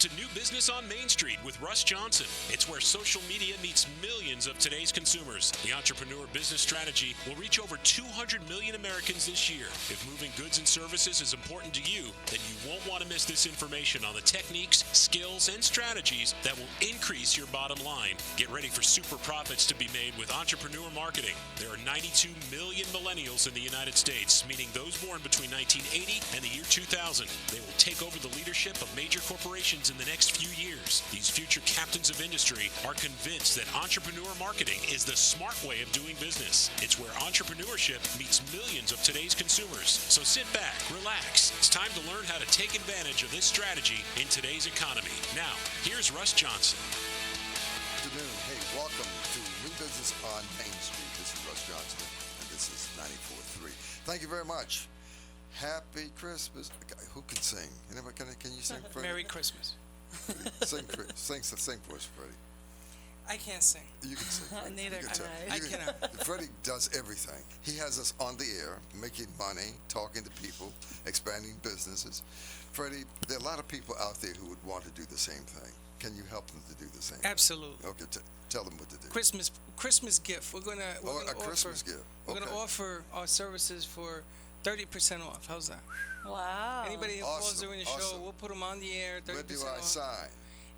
To New Business on Main Street with Russ Johnson. It's where social media meets millions of today's consumers. The Entrepreneur Business Strategy will reach over 200 million Americans this year. If moving goods and services is important to you, then you won't want to miss this information on the techniques, skills, and strategies that will increase your bottom line. Get ready for super profits to be made with entrepreneur marketing. There are 92 million millennials in the United States, meaning those born between 1980 and the year 2000. They will take over the leadership of major corporations in the next few years. These future captains of industry are convinced that entrepreneur marketing is the smart way of doing business. It's where entrepreneurship meets millions of today's consumers. So sit back, relax. It's time to learn how to take advantage of this strategy in today's economy. Now, here's Russ Johnson. Good afternoon. Hey, welcome to New Business on Main Street. This is Russ Johnson, and this is 94.3. Thank you very much. Happy Christmas. Who can sing? Anybody, can you sing, Freddie? Merry Christmas. Sing for us, Freddie. I can't sing. You can sing, Freddie. Neither can I cannot. Freddie does everything. He has us on the air, making money, talking to people, expanding businesses. Freddie, there are a lot of people out there who would want to do the same thing. Can you help them to do the same Absolutely. thing? Okay, tell them what to do. Christmas gift. We're gonna offer, Christmas gift. We're gonna offer our services for 30% off. How's that? Wow. Anybody who calls during the show, awesome. we'll put them on the air. 30% Where do I off. sign?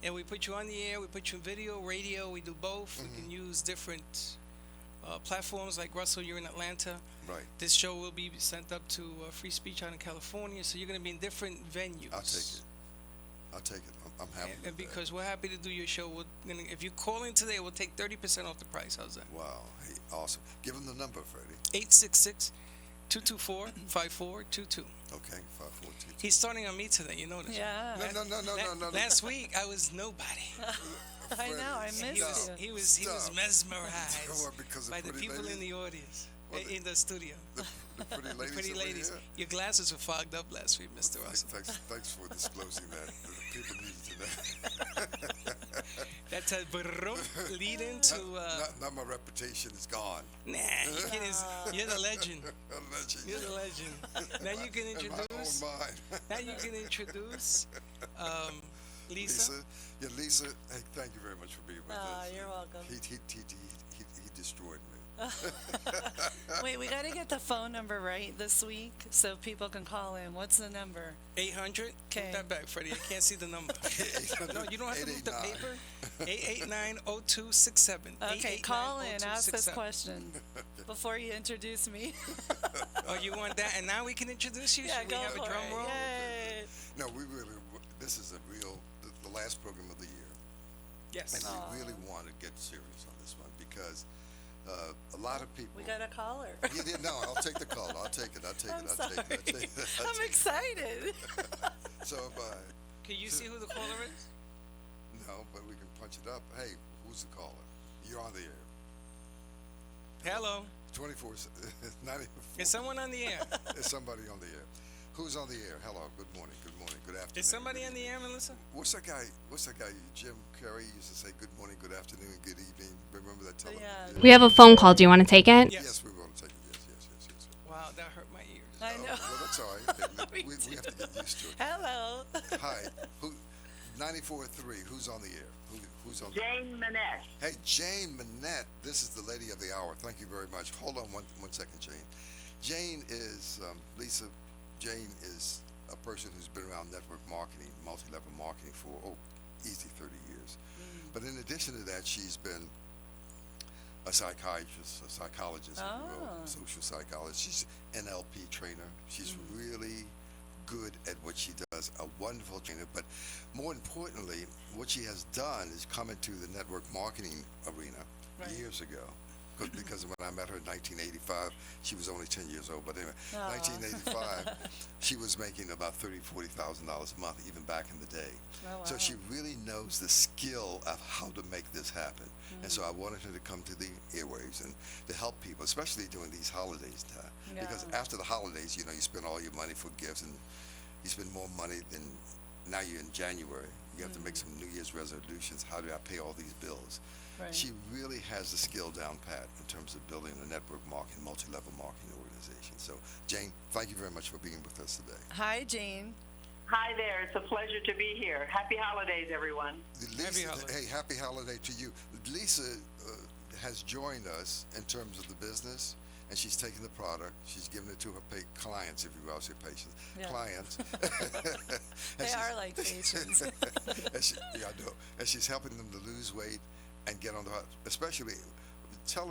And we put you on the air. We put you in video, radio. We do both. We can use different platforms. Like Russell, you're in Atlanta. Right. This show will be sent up to Free Speech out in California. So you're gonna be in different venues. I'll take it. I'm happy. And because we're happy to do your show, if you call in today, we'll take 30% off the price. How's that? Wow. Hey, awesome. Give them the number, Freddie. 866-224-5422. Okay, 5422. He's starting on me today. You know this. Yeah. No. Last week I was nobody. I know. I missed you. He was Stop. mesmerized Because by of the pretty people ladies? in the audience, What, in the studio. The pretty ladies. Pretty over ladies. here? Your glasses were fogged up last week, Mr. Russell. Thanks for disclosing that. The people need to know. That's a lead into. Now my reputation is gone. Nah, you're the legend. A legend. You're the legend. Now you can In introduce. my own mind. Now you can introduce Lisa. Yeah, Lisa. Hey, thank you very much for being with us. You're welcome. He destroyed me. Wait, we got to get the phone number right this week so people can call in. What's the number? 800. Okay. Put that back, Freddie. I can't see the number. No, you don't have to move the paper. 889-0267. Okay, call in. Ask us 889-0267. questions before you introduce me. Oh, you want that? And now we can introduce you? Yeah, Should go we have a for drum it. roll? Yay. No, this is the last program of the year. Yes. And we really want to get serious on this one because a lot of people. We got a caller. No, I'll take the call. I'll take it. I'm excited. So Can you see who the caller is? no, but we can punch it up. Hey, who's the caller? You're on the air. Hello. 94. Is someone on the air? There's somebody on the air. Who's on the air? Hello. Good morning. Good afternoon. Is somebody on the air, Melissa? What's that guy? Jim Carrey used to say good morning, good afternoon, and good evening. Remember that television? Yeah. We have a phone call. Do you want to take it? Yes, we will take it. Yes. Wow, that hurt my ears. I know. Well, that's all right. Me we have to get used to it. Hello. Hi. 94.3. Who's on the air? Who's on the air? Jane Manette. Hey, Jane Manette. This is the lady of the hour. Thank you very much. Hold on one second, Jane. Jane is, Lisa, Jane is a person who's been around network marketing, multi-level marketing for, easy 30 years. But in addition to that, she's been a psychiatrist, a psychologist, if you will, social psychologist. She's an NLP trainer. She's really good at what she does, a wonderful trainer. But more importantly, what she has done is come into the network marketing arena years ago. Because when I met her in 1985, she was only 10 years old. But anyway, 1985, she was making about $30,000, $40,000 a month, even back in the day. Oh, wow. So she really knows the skill of how to make this happen. And so I wanted her to come to the airwaves and to help people, especially during these holidays. Because after the holidays, you spend all your money for gifts, and you spend more money than now you're in January. You have to make some New Year's resolutions. How do I pay all these bills? Right. She really has the skill down pat in terms of building a network marketing, multi-level marketing organization. So, Jane, thank you very much for being with us today. Hi, Jane. Hi there. It's a pleasure to be here. Happy holidays, everyone. Lisa, holiday. hey, happy holiday to you. Lisa has joined us in terms of the business, and she's taken the product. She's given it to her clients, if you will, say patients, Yeah. clients. They are like patients. Yeah, I know. And she's helping them to lose weight and get on the, especially, tell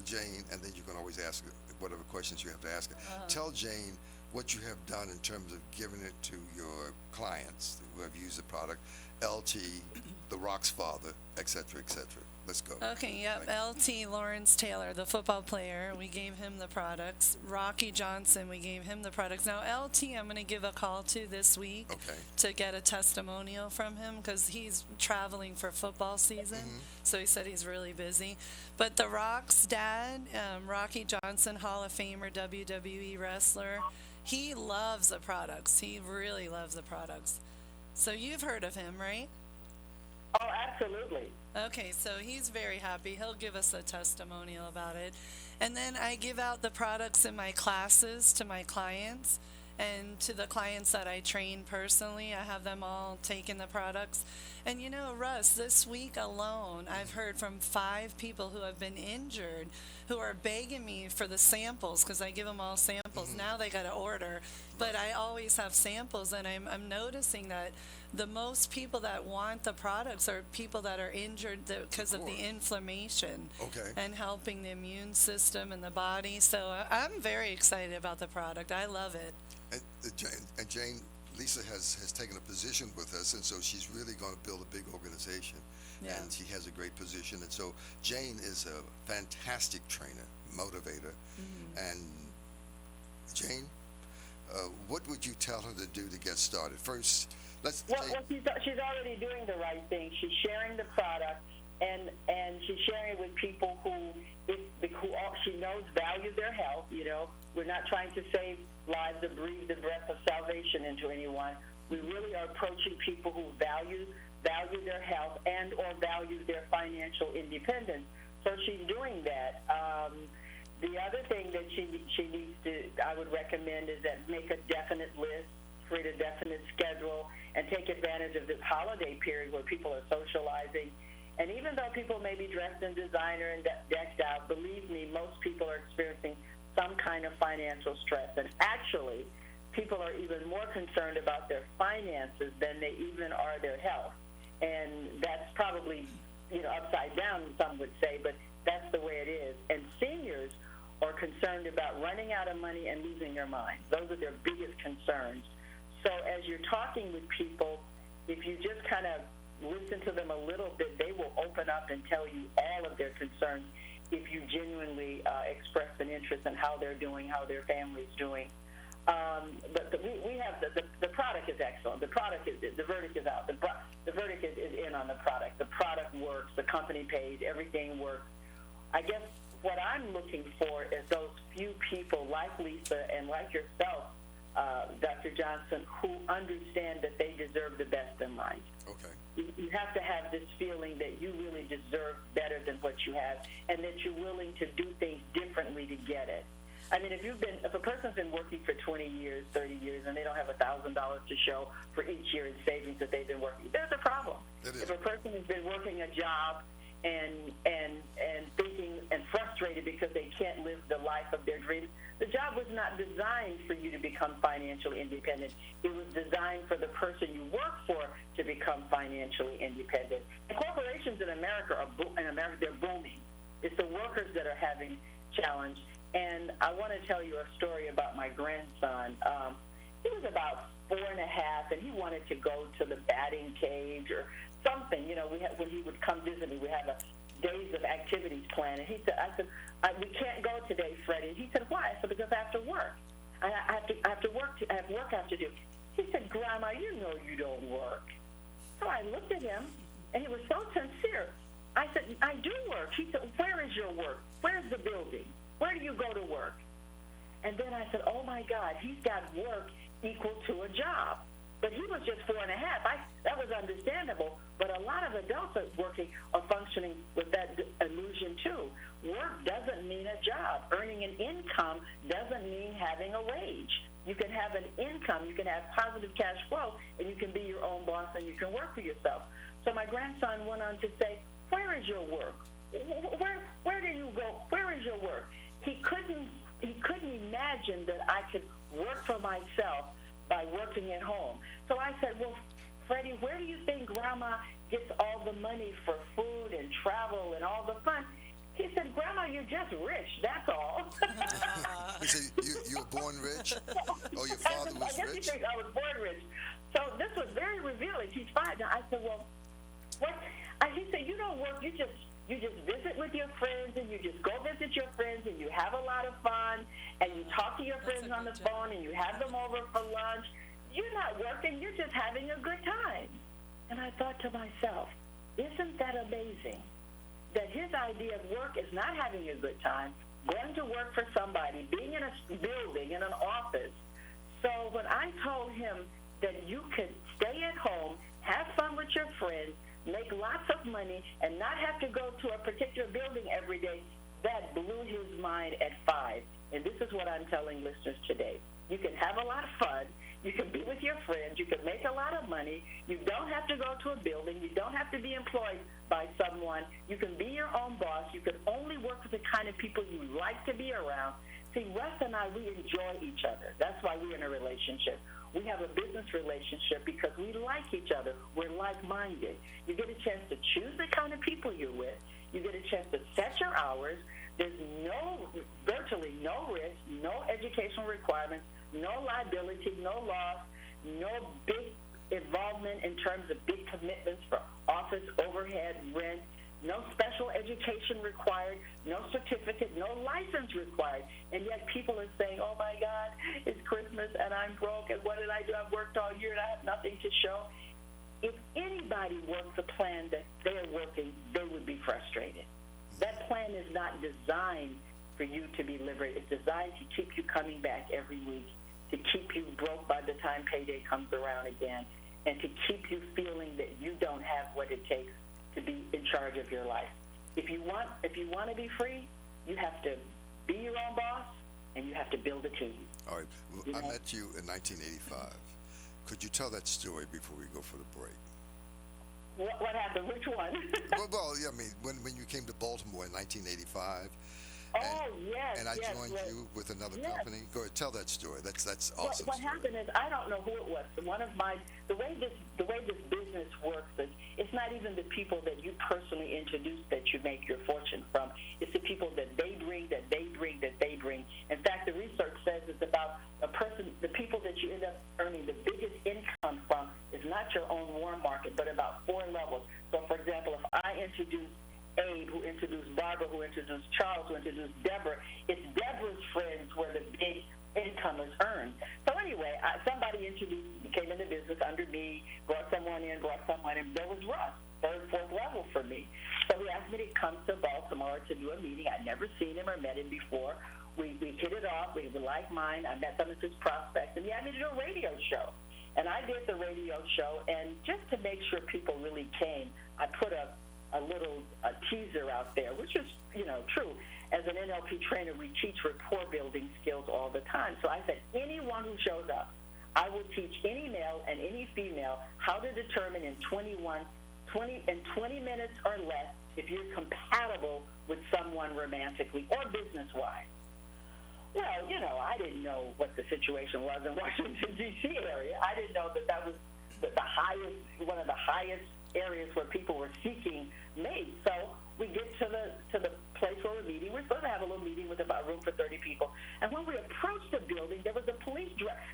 Jane, and then you can always ask her whatever questions you have to ask her. Tell Jane what you have done in terms of giving it to your clients who have used the product, LT, the Rock's father, et cetera, et cetera. Let's go. Okay, yep. LT, Lawrence Taylor, the football player, we gave him the products. Rocky Johnson, we gave him the products. Now, LT, I'm going to give a call to this week Okay. to get a testimonial from him because he's traveling for football season. So he said he's really busy. But the Rock's dad, Rocky Johnson, Hall of Famer, WWE wrestler, he loves the products. He really loves the products. So you've heard of him, right? Oh, absolutely. Okay, so he's very happy. He'll give us a testimonial about it. And then I give out the products in my classes to my clients and to the clients that I train personally. I have them all taking the products. And you know, Russ, this week alone, I've heard from 5 people who have been injured who are begging me for the samples because I give them all samples. Now they got to order. But I always have samples, and I'm noticing that the most people that want the products are people that are injured because of the inflammation Okay. and helping the immune system and the body. So I'm very excited about the product. I love it. And Jane, Lisa has taken a position with us, and so she's really going to build a big organization. Yeah. And she has a great position. And so Jane is a fantastic trainer, motivator. And Jane, what would you tell her to do to get started? First, let's Well, she's already doing the right thing. She's sharing the product, and she's sharing it with people who she knows value their health. You know, we're not trying to save lives or breathe the breath of salvation into anyone. We really are approaching people who value their health and or value their financial independence. So she's doing that. The other thing that she needs to, I would recommend, is that make a definite list, create a definite schedule, and take advantage of this holiday period where people are socializing. And even though people may be dressed in designer and decked out, believe me, most people are experiencing some kind of financial stress. And actually, people are even more concerned about their finances than they even are their health. And that's probably, upside down, some would say, but that's the way it is. And seniors are concerned about running out of money and losing their mind. Those are their biggest concerns. So as you're talking with people, if you just kind of listen to them a little bit, they will open up and tell you all of their concerns if you genuinely express an interest in how they're doing, how their family's doing. But we have the product is excellent. The product is, the verdict is out. The verdict is in on the product. The product works. The company pays. Everything works. I guess what I'm looking for is those few people like Lisa and like yourself, Dr. Johnson, who understand that they deserve the best in life. Okay. You have to have this feeling that you really deserve better than what you have, and that you're willing to do things differently to get it. I mean, if a person's been working for 20 years, 30 years, and they don't have $1,000 to show for each year in savings that they've been working, there's a problem. If a person has been working a job and thinking and frustrated because they can't live the life of their dreams, the job was not designed for you to become financially independent. It was designed for the person you work for to become financially independent. And corporations in America they're booming. It's the workers that are having challenge. And I want to tell you a story about my grandson. He was about 4 and a half, and he wanted to go to the batting cage or something. When he would come visit me, we have a days of activities planned. And I said, we can't go today, Freddie. He said, why? I said, because I have to work. I have work I have to do. He said, Grandma, you know you don't work. So I looked at him, and he was so sincere. I said, I do work. He said, where is your work? Where's the building? Where do you go to work? And then I said, oh, my God, he's got work equal to a job. But he was just 4.5. That was understandable. But a lot of adults are functioning with that illusion too. Work doesn't mean a job. Earning an income doesn't mean having a wage. You can have an income, you can have positive cash flow, and you can be your own boss and you can work for yourself. So my grandson went on to say, "Where is your work? Where do you go? Where is your work?" He couldn't imagine that I could work for myself by working at home. So I said, "Well, Freddie, where do you think Grandma gets all the money for food and travel and all the fun?" He said, "Grandma, you're just rich, that's all." He said, you were born rich? Oh, your father was I guess he rich? thinks I was born rich. So this was very revealing. He's 5 now. I said, "Well, what?" He said, "You don't work, you just visit with your friends, and you just go visit your friends, and you have a lot of fun, and you talk to your friends on the phone, and you have them over for lunch. You're not working, you're just having a good time." And I thought to myself, isn't that amazing? That his idea of work is not having a good time, going to work for somebody, being in a building, in an office. So when I told him that you could stay at home, have fun with your friends, make lots of money, and not have to go to a particular building every day, that blew his mind at 5. And this is what I'm telling listeners today. You can have a lot of fun. You can be with your friends. You can make a lot of money. You don't have to go to a building. You don't have to be employed by someone. You can be your own boss. You can only work with the kind of people you like to be around. See, Russ and I, we enjoy each other. That's why we're in a relationship. We have a business relationship because we like each other. We're like-minded. You get a chance to choose the kind of people you're with. You get a chance to set your hours. There's virtually no risk, no educational requirements, no liability, no loss, no big involvement in terms of big commitments for office, overhead, rent, no special education required, no certificate, no license required. And yet people are saying, "Oh my God, it's Christmas and I'm broke, and what did I do? I've worked all year and I have nothing to show." If anybody worked the plan that they're working, they would be frustrated. That plan is not designed for you to be liberated. It's designed to keep you coming back every week, to keep you broke by the time payday comes around again, and to keep you feeling that you don't have what it takes to be in charge of your life. If you want to be free, you have to be your own boss, and you have to build a team. All right. I met you in 1985. Could you tell that story before we go for the break? What happened? Which one? well, yeah, I mean, when you came to Baltimore in 1985. Yes. And I joined you with another company. Go ahead, tell that story. That's awesome. What happened is, I don't know who it was. The way this business works is, it's not even the people that you personally introduce that you make your fortune from. It's the people that they bring. In fact, the research says it's about the people that you end up earning the biggest income from is not your own warm market, but about 4 levels. So, for example, if I introduce Abe, who introduced Barbara, who introduced Charles, who introduced Deborah, it's Deborah's friends where the big income is earned. So anyway, somebody came into business under me, brought someone in, there was Russ, 3rd, 4th level for me. So he asked me to come to Baltimore to do a meeting. I'd never seen him or met him before. We hit it off. We were like mine. I met some of his prospects, and he had me to do a radio show. And I did the radio show, and just to make sure people really came, I put a little teaser out there, which is, true. As an NLP trainer, we teach rapport building skills all the time. So I said, anyone who shows up, I will teach any male and any female how to determine in 20 minutes or less if you're compatible with someone romantically or business-wise. Well, I didn't know what the situation was in Washington, D.C. area. I didn't know that was one of the highest areas where people were seeking mates. So we get to the place where we're meeting. We're supposed to have a little meeting with about room for 30 people. And when we approached the building, there was a police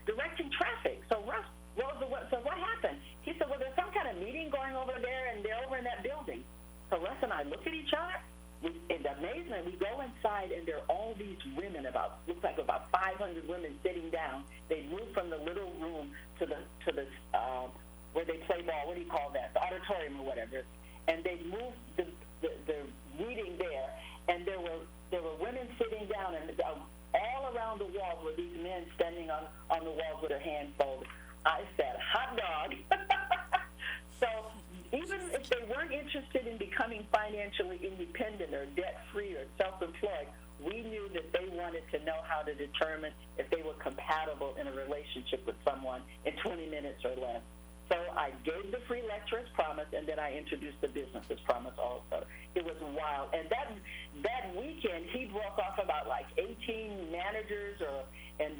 directing traffic. So Russ so what happened? He said, "Well, there's some kind of meeting going over there, and they're over in that building." So Russ and I look at each other. And amazingly, we go inside, and there are all these women, looks like about 500 women sitting down. They moved from the little room to the where they play ball. What do you call that? The auditorium or whatever. And they moved the meeting there, and there were women sitting down, and all around the walls were these men standing on the walls with their hands folded. I said, hot dog. So even if they weren't interested in becoming financially independent or debt-free or self-employed, we knew that they wanted to know how to determine if they were compatible in a relationship with someone in 20 minutes or less. So I gave the free lecture as promised, and then I introduced the business as promised also. It was wild. And that weekend, he broke off about like 18 managers and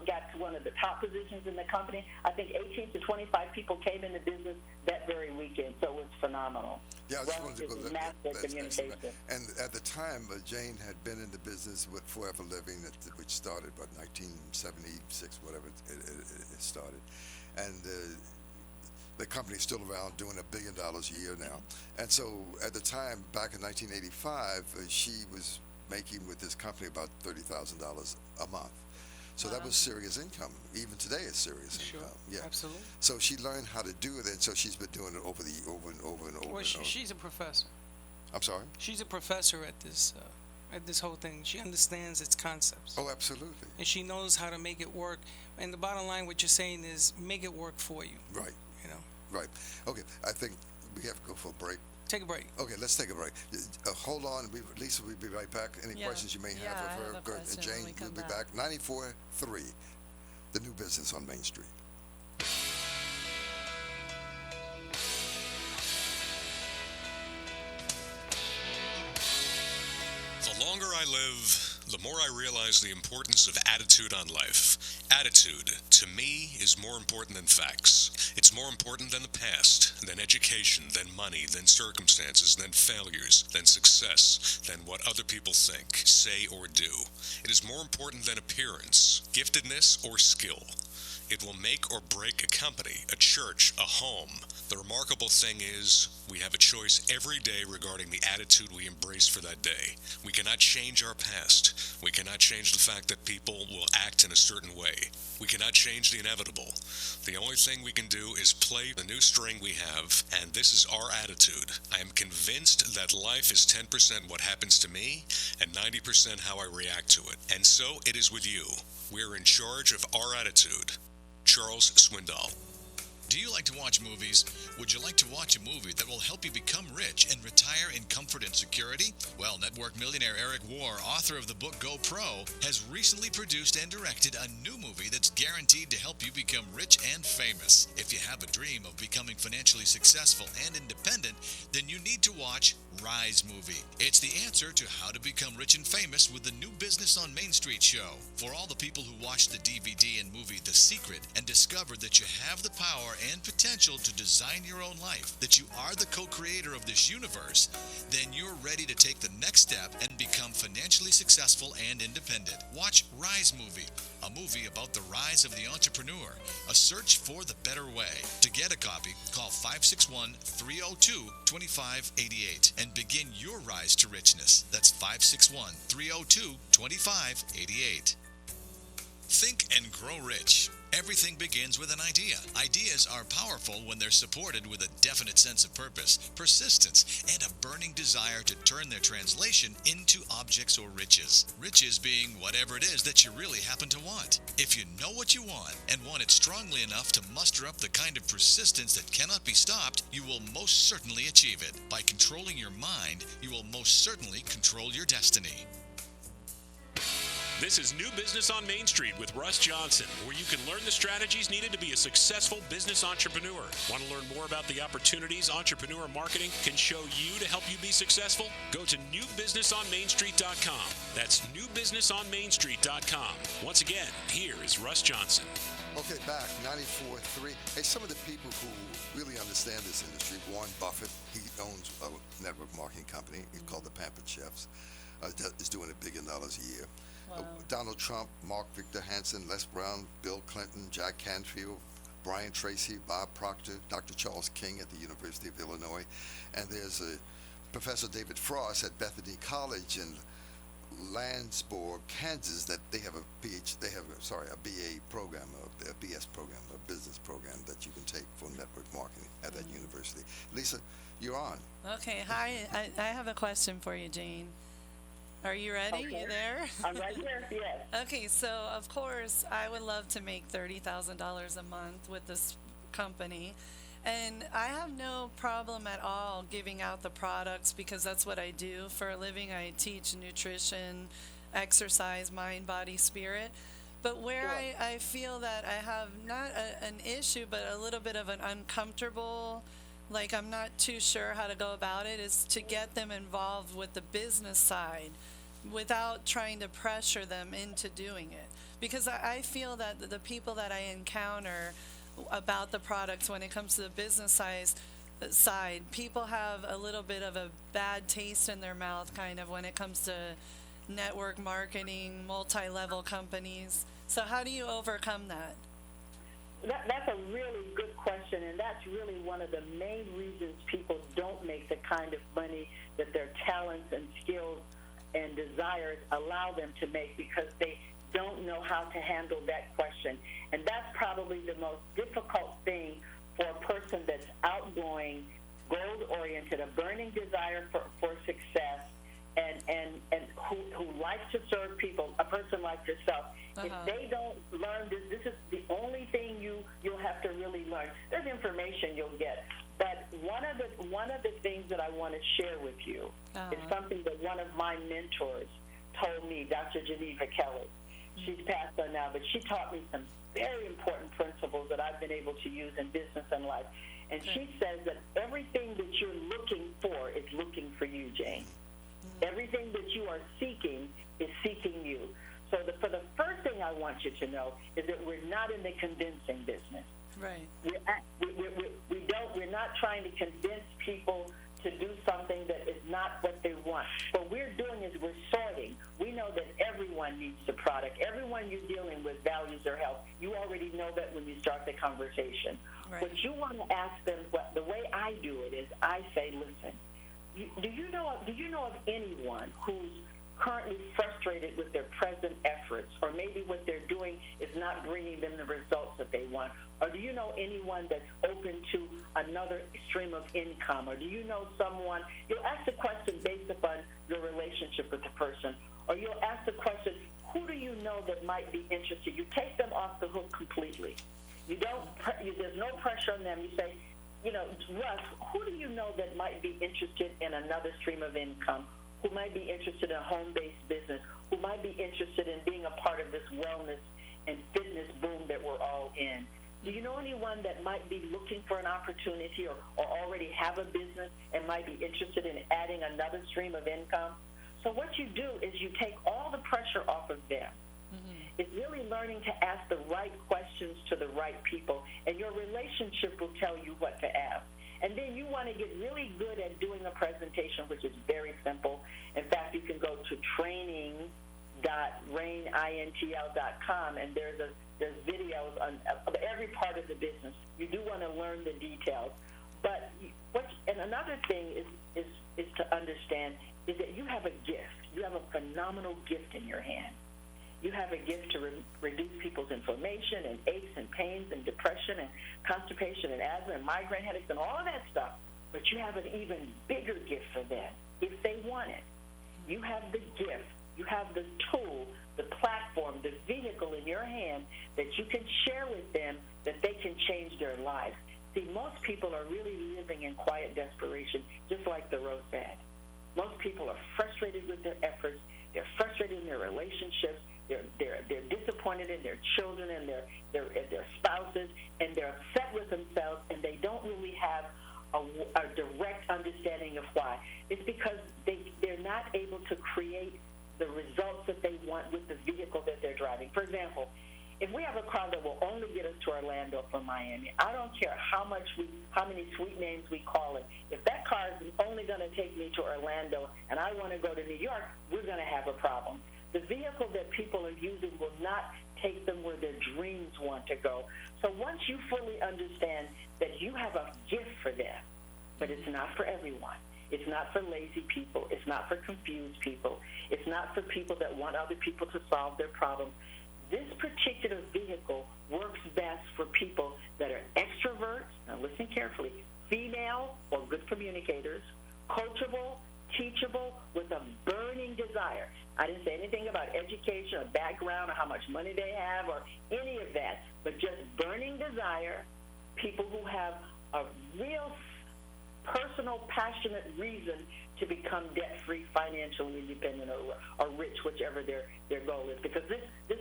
got to one of the top positions in the company. I think 18 to 25 people came into business that very weekend, so it was phenomenal. Yeah, I just wanted to go Russ is there. master communication. And at the time, Jane had been in the business with Forever Living, which started about 1976, whatever it started. And the company's still around, doing $1 billion a year now. And so at the time, back in 1985, she was making with this company about $30,000 a month. So that was serious income. Even today, it's serious income. Yeah, Absolutely. So she learned how to do it, and so she's been doing it over and over. Well, she's a professor. I'm sorry? She's a professor at this whole thing. She understands its concepts. Oh, absolutely. And she knows how to make it work. And the bottom line, what you're saying is make it work for you. Right. You know. Right. Okay, I think we have to go for a break. Take a break. Okay, let's take a break. Hold on, Lisa, we'll be right back. Any questions you may have of I her? have a Good. question And when Jane, we we'll come be back. back. 94.3, the new business on Main Street. The longer I live, the more I realize the importance of attitude on life. Attitude, to me, is more important than facts. It's more important than the past, than education, than money, than circumstances, than failures, than success, than what other people think, say, or do. It is more important than appearance, giftedness, or skill. It will make or break a company, a church, a home. The remarkable thing is, we have a choice every day regarding the attitude we embrace for that day. We cannot change our past. We cannot change the fact that people will act in a certain way. We cannot change the inevitable. The only thing we can do is play the new string we have, and this is our attitude. I am convinced that life is 10% what happens to me, and 90% how I react to it. And so it is with you. We are in charge of our attitude. Charles Swindoll. Do you like to watch movies? Would you like to watch a movie that will help you become rich and retire in comfort and security? Well, network millionaire Eric Warr, author of the book Go Pro, has recently produced and directed a new movie that's guaranteed to help you become rich and famous. If you have a dream of becoming financially successful and independent, then you need to watch Rise Movie. It's the answer to how to become rich and famous with the New Business on Main Street show. For all the people who watched the DVD and movie The Secret and discovered that you have the power and potential to design your own life, that you are the co-creator of this universe, then you're ready to take the next step and become financially successful and independent. Watch Rise Movie, a movie about the rise of the entrepreneur, a search for the better way. To get a copy, call 561-302-2588 and begin your rise to richness. That's 561-302-2588. Think and grow rich. Everything begins with an idea. Ideas are powerful when they're supported with a definite sense of purpose, persistence, and a burning desire to turn their translation into objects or riches. Riches being whatever it is that you really happen to want. If you know what you want and want it strongly enough to muster up the kind of persistence that cannot be stopped, you will most certainly achieve it. By controlling your mind, you will most certainly control your destiny. This is New Business on Main Street with Russ Johnson, where you can learn the strategies needed to be a successful business entrepreneur. Want to learn more about the opportunities entrepreneur marketing can show you to help you be successful? Go to newbusinessonmainstreet.com. That's newbusinessonmainstreet.com. Once again, here is Russ Johnson. Okay, back, 94.3. Hey, some of the people who really understand this industry, Warren Buffett, he owns a network marketing company. It's called the Pampered Chefs. Is doing $1 billion a year. Wow. Donald Trump, Mark Victor Hansen, Les Brown, Bill Clinton, Jack Canfield, Brian Tracy, Bob Proctor, Dr. Charles King at the University of Illinois, and there's Professor David Frost at Bethany College in Landsborg, Kansas, that they have a BA program, a BS program, a business program that you can take for network marketing at that university. Lisa, you're on. Okay, hi. I have a question for you, Jane. Are you ready? Okay. You there? I'm right here, yes. Okay, so of course, I would love to make $30,000 a month with this company. And I have no problem at all giving out the products because that's what I do for a living. I teach nutrition, exercise, mind, body, spirit. But where Sure. I feel that I have not an issue, but a little bit of an uncomfortable, like I'm not too sure how to go about it, is to get them involved with the business side without trying to pressure them into doing it. Because I feel that the people that I encounter about the products when it comes to the business side, people have a little bit of a bad taste in their mouth kind of when it comes to network marketing, multi-level companies. So how do you overcome that? That's a really good question, and that's really one of the main reasons people don't make the kind of money that their talents and skills and desires allow them to make, because they don't know how to handle that question. And that's probably the most difficult thing for a person that's outgoing, goal-oriented, a burning desire for success, and who likes to serve people, a person like yourself. If they don't learn this is the only thing you'll have to really learn. There's information you'll get, but one of the things that I want to share with you is something that one of my mentors told me, Dr. Geneva Kelly. She's passed on now, but she taught me some very important principles that I've been able to use in business and life. And she says that everything that you're looking for is looking for you, Jane. Everything that you are seeking is seeking you. So for the first thing I want you to know is that we're not in the convincing business. Right. We're not trying to convince people to do something that is not what they want. What we're doing is we're sorting. We know that everyone needs the product. Everyone you're dealing with values their health. You already know that when you start the conversation. Right. What you want to ask them, the way I do it is I say, listen, do you know of anyone who's currently frustrated with their present efforts, or maybe what they're doing is not bringing them the results that they want? Or do you know anyone that's open to another stream of income? Or do you know someone? You'll ask the question based upon your relationship with the person, or you'll ask the question, who do you know that might be interested? You take them off the hook completely. There's no pressure on them. You say, Russ, who do you know that might be interested in another stream of income, who might be interested in a home-based business, who might be interested in being a part of this wellness and fitness boom that we're all in? Do you know anyone that might be looking for an opportunity or already have a business and might be interested in adding another stream of income? So what you do is you take all the pressure off of them. It's really learning to ask the right questions to the right people, and your relationship will tell you what to ask. And then you want to get really good at doing a presentation, which is very simple. In fact, you can go to training.rainintl.com, and there's videos on every part of the business. You do want to learn the details. But another thing is to understand is that you have a gift. You have a phenomenal gift in your hand. You have a gift to reduce people's inflammation and aches and pains and depression and constipation and asthma and migraine headaches and all of that stuff. But you have an even bigger gift for them if they want it. You have the gift. You have the tool, the platform, the vehicle in your hand that you can share with them that they can change their lives. See, most people are really living in quiet desperation, just like the Rose said. Most people are frustrated with their efforts. They're frustrated in their relationships. They're disappointed in their children and their spouses, and they're upset with themselves, and they don't really have a direct understanding of why. It's because they're not able to create the results that they want with the vehicle that they're driving. For example, if we have a car that will only get us to Orlando from Miami, I don't care how many sweet names we call it. If that car is only going to take me to Orlando and I want to go to New York, we're going to have a problem. The vehicle that people are using will not take them where their dreams want to go. So once you fully understand that you have a gift for them, but it's not for everyone. It's not for lazy people. It's not for confused people. It's not for people that want other people to solve their problems. This particular vehicle works best for people that are extroverts, now listen carefully, female or good communicators, coachable, teachable with a burning desire. I didn't say anything about education or background or how much money they have or any of that, but just burning desire, people who have a real personal, passionate reason to become debt-free, financially independent, or rich, whichever their goal is. Because this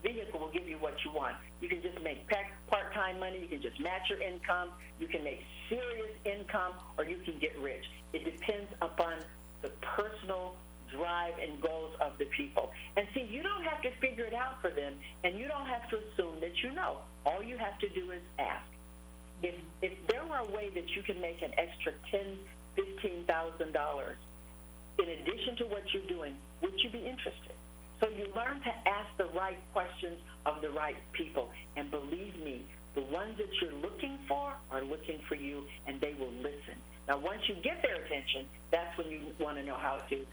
vehicle will give you what you want. You can just make part-time money. You can just match your income. You can make serious income, or you can get rich. It depends upon the personal drive and goals of the people. And see, you don't have to figure it out for them, and you don't have to assume that you know. All you have to do is ask. If there were a way that you can make an extra $10,000, $15,000 in addition to what you're doing, would you be interested? So you learn to ask the right questions of the right people. And believe me, the ones that you're looking for are looking for you, and they will listen. Now, once you get their attention, that's when you want to know how to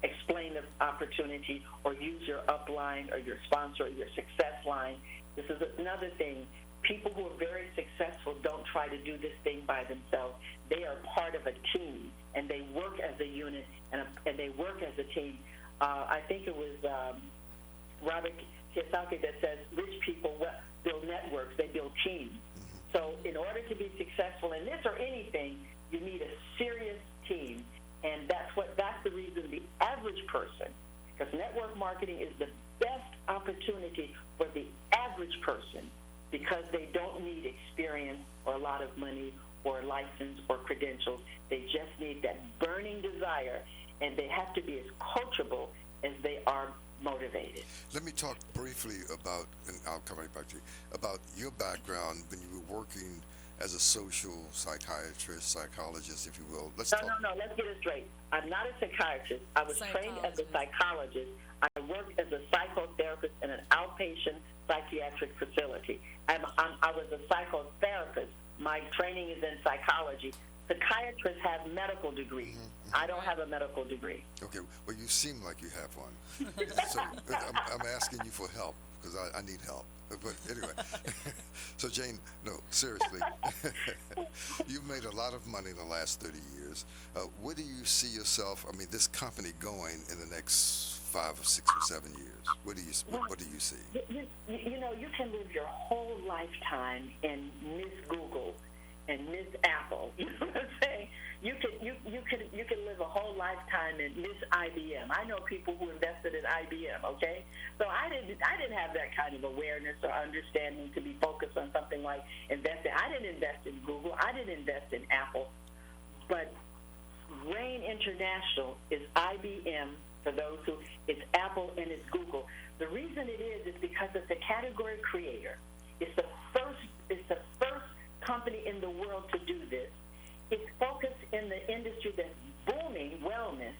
explain the opportunity or use your upline or your sponsor or your success line. This is another thing. People who are very successful don't try to do this thing by themselves. They are part of a team, and they work as a unit, and they work as a team. I think it was Robert Kiyosaki that says rich people build networks, they build teams. So in order to be successful in this or anything, you need a serious team, and that's the reason the average person, because network marketing is the best opportunity for the average person, because they don't need experience or a lot of money or license or credentials. They just need that burning desire, and they have to be as coachable as they are motivated. Let me talk briefly about, and I'll come right back to you, about your background when you were working as a social psychiatrist, psychologist, if you will. Let's get it straight. I'm not a psychiatrist. I was trained as a psychologist. I worked as a psychotherapist in an outpatient psychiatric facility. I was a psychotherapist. My training is in psychology. Psychiatrists have medical degrees. I don't have a medical degree. Okay, well, you seem like you have one. So I'm asking you for help, because I need help. But anyway, so Jane, no, seriously, you've made a lot of money in the last 30 years. Where do you see yourself, this company going in the next 5 or 6 or 7 years? What do you see? You can live your whole lifetime in Miss Google and Miss Apple. You know what I'm saying? You can live a whole lifetime in Miss IBM. I know people who invested in IBM. Okay, so I didn't have that kind of awareness or understanding to be focused on something like investing. I didn't invest in Google. I didn't invest in Apple. But Rain International is IBM for those who. It's Apple and it's Google. The reason it is because it's a category creator. It's the first company in the world to do this. It's focused in the industry that's booming, wellness.